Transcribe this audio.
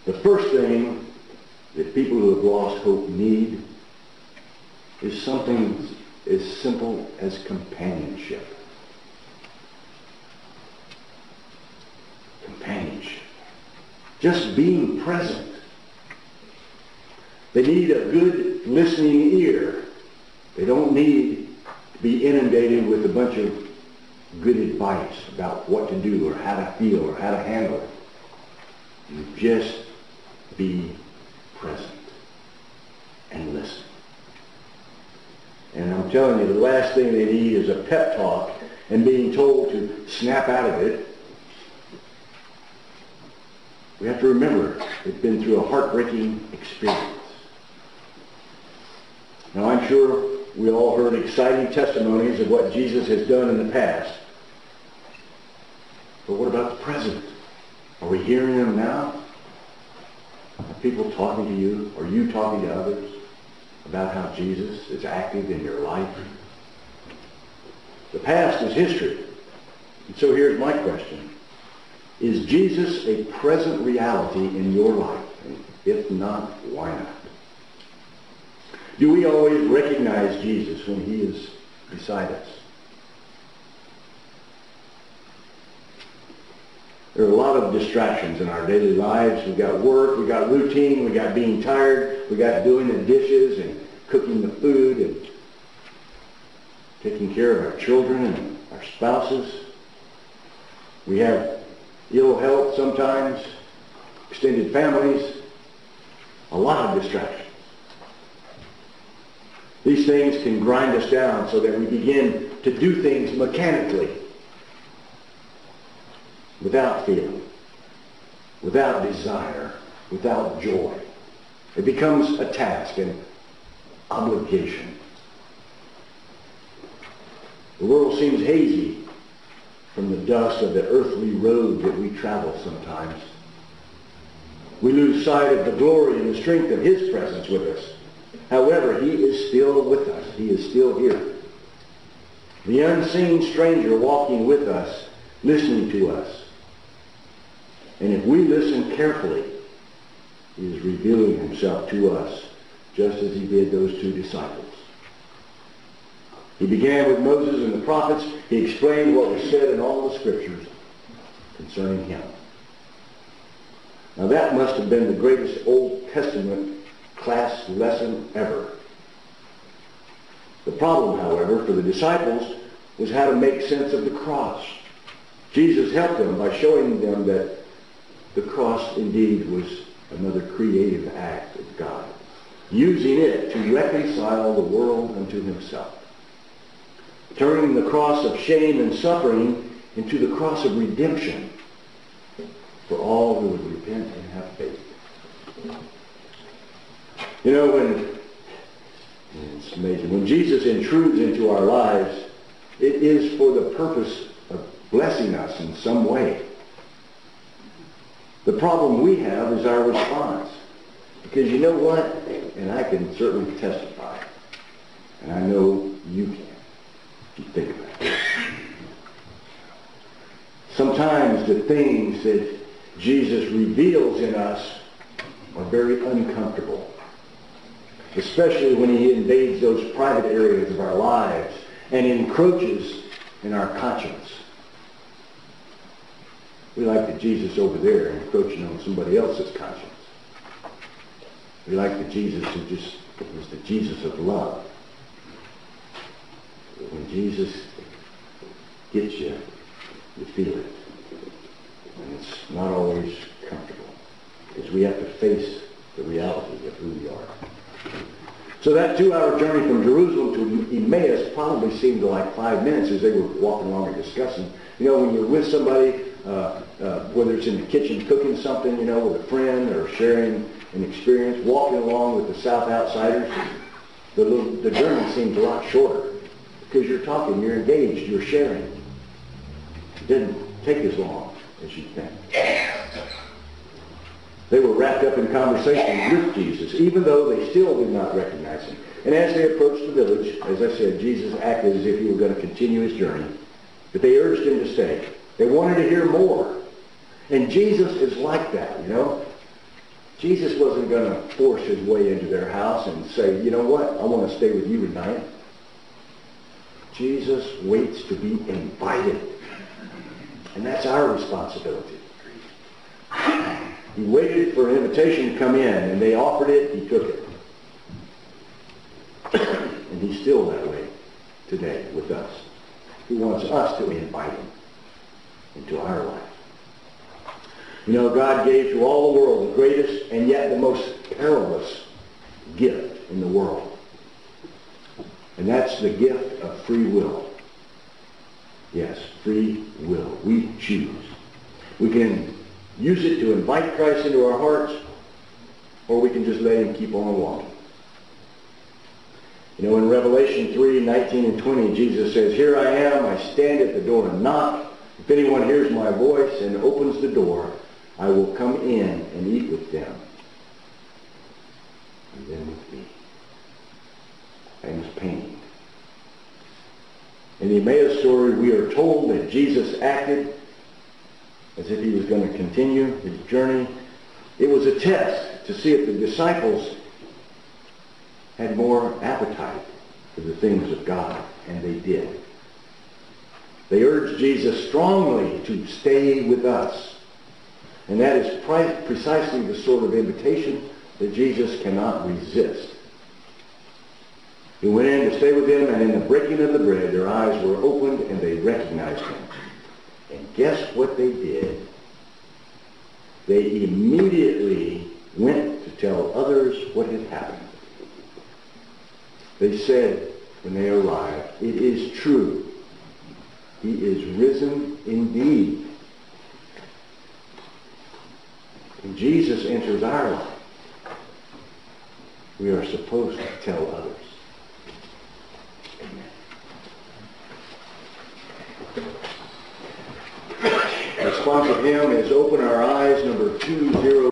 The first thing that people who have lost hope need is something as simple as companionship. Companionship. Just being present. They need a good listening ear. They don't need to be inundated with a bunch of good advice about what to do or how to feel or how to handle it. You just be present and listen. And I'm telling you, the last thing they need is a pep talk and being told to snap out of it. We have to remember they've been through a heartbreaking experience. Now, I'm sure we all heard exciting testimonies of what Jesus has done in the past. But what about the present? Are we hearing them now? Are people talking to you? Are you talking to others about how Jesus is active in your life? The past is history. And so here's my question. Is Jesus a present reality in your life? And if not, why not? Do we always recognize Jesus when he is beside us? There are a lot of distractions in our daily lives. We've got work, we've got routine, we've got being tired, we've got doing the dishes and cooking the food and taking care of our children and our spouses. We have ill health sometimes, extended families, a lot of distractions. These things can grind us down so that we begin to do things mechanically, without feeling, without desire, without joy. It becomes a task, an obligation. The world seems hazy from the dust of the earthly road that we travel sometimes. We lose sight of the glory and the strength of his presence with us. However, he is still with us. He is still here. The unseen stranger walking with us, listening to us. And if we listen carefully, he is revealing himself to us, just as he did those two disciples. He began with Moses and the prophets. He explained what was said in all the scriptures concerning him. Now that must have been the greatest Old Testament class lesson ever. The problem, however, for the disciples was how to make sense of the cross. Jesus helped them by showing them that the cross indeed was another creative act of God, using it to reconcile the world unto himself, turning the cross of shame and suffering into the cross of redemption for all who would repent and have faith. You know, it's amazing, when Jesus intrudes into our lives, it is for the purpose of blessing us in some way. The problem we have is our response. Because you know what? And I can certainly testify. And I know you can. If you think about it. Sometimes the things that Jesus reveals in us are very uncomfortable. Especially when he invades those private areas of our lives and encroaches in our conscience. We like the Jesus over there encroaching on somebody else's conscience. We like the Jesus who just was the Jesus of love. But when Jesus gets you, you feel it. And it's not always comfortable, because we have to face the reality of who we are. So that 2-hour journey from Jerusalem to Emmaus probably seemed like 5 minutes as they were walking along and discussing. You know, when you're with somebody, whether it's in the kitchen cooking something, you know, with a friend or sharing an experience, walking along with the South Outsiders, the journey seems a lot shorter because you're talking, you're engaged, you're sharing. It didn't take as long as you'd think. They were wrapped up in conversation with Jesus, even though they still did not recognize him. And as they approached the village, as I said, Jesus acted as if he were going to continue his journey. But they urged him to stay. They wanted to hear more. And Jesus is like that, you know. Jesus wasn't going to force his way into their house and say, you know what, I want to stay with you tonight. Jesus waits to be invited. And that's our responsibility. He waited for an invitation to come in, and they offered it, he took it. And he's still that way today with us. He wants us to invite him into our life. You know, God gave to all the world the greatest and yet the most perilous gift in the world. And that's the gift of free will. Yes, free will. We choose. We can use it to invite Christ into our hearts, or we can just let him keep on walking. You know, in Revelation 3:19 and 20, Jesus says, "Here I am, I stand at the door and knock. If anyone hears my voice and opens the door, I will come in and eat with them, and them with me." Famous painting. In the Emmaus story, we are told that Jesus acted as if he was going to continue his journey. It was a test to see if the disciples had more appetite for the things of God, and they did. They urged Jesus strongly to stay with us. And that is precisely the sort of invitation that Jesus cannot resist. He went in to stay with them, and in the breaking of the bread, their eyes were opened and they recognized him. And guess what they did? They immediately went to tell others what had happened. They said when they arrived, "It is true. He is risen indeed." When Jesus enters our life, we are supposed to tell others. Amen. The response of him is open our eyes, number 208.